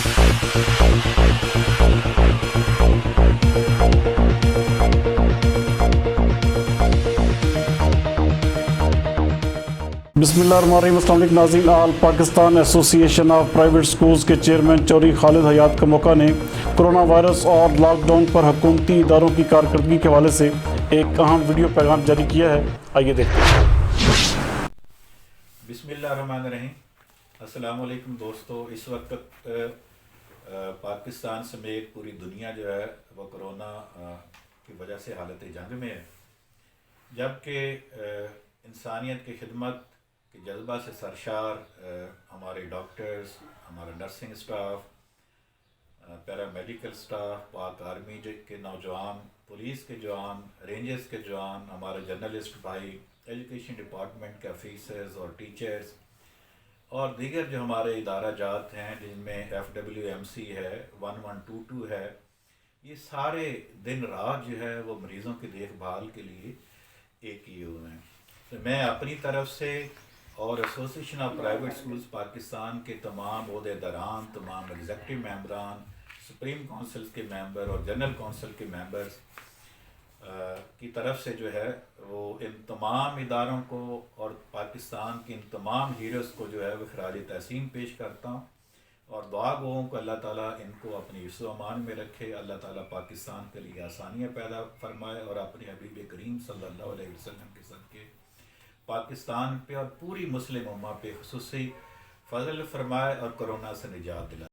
بسم اللہ الرحمن الرحیم۔ السلام علیکم ناظرین۔ آل پاکستان ایسوسی ایشن آف پرائیویٹ سکولز کے چیئرمین چودھری خالد حیات کموکا نے کرونا وائرس اور لاک ڈاؤن پر حکومتی اداروں کی کارکردگی کے حوالے سے ایک اہم ویڈیو پیغام جاری کیا ہے۔ آئیے دیکھتے ہیں۔ بسم اللہ الرحمن الرحیم۔ السلام علیکم دوستو۔ اس وقت پاکستان سمیت پوری دنیا جو ہے وہ کرونا کی وجہ سے حالت جنگ میں ہے، جبکہ انسانیت کی خدمت کے جذبہ سے سرشار ہمارے ڈاکٹرز، ہمارا نرسنگ اسٹاف، پیرا میڈیکل اسٹاف، پاک آرمی کے نوجوان، پولیس کے جوان، رینجرز کے جوان، ہمارے جرنلسٹ بھائی، ایجوکیشن ڈپارٹمنٹ کے آفیسرز اور ٹیچرز اور دیگر جو ہمارے ادارہ جات ہیں جن میں FWMC ہے، 1122 ہے، یہ سارے دن رات جو ہے وہ مریضوں کی دیکھ بھال کے لیے ایک کیے ہوئے ہیں۔ تو میں اپنی طرف سے اور association of private schools Pakistan کے تمام عہدیداران، تمام ایگزیکٹو ممبران، سپریم کونسل کے ممبر اور جنرل کونسل کے ممبرز کی طرف سے جو ہے وہ ان تمام اداروں کو اور پاکستان کے ان تمام ہیروز کو جو ہے وہ خراج تحسین پیش کرتا ہوں، اور دعا گوؤں کو اللہ تعالیٰ ان کو اپنی حفظ و امان میں رکھے، اللہ تعالیٰ پاکستان کے لیے آسانیاں پیدا فرمائے اور اپنے حبیب کریم صلی اللہ علیہ وسلم کے صدقے پاکستان پہ اور پوری مسلم امہ پہ خصوصی فضل فرمائے اور کرونا سے نجات دلائے۔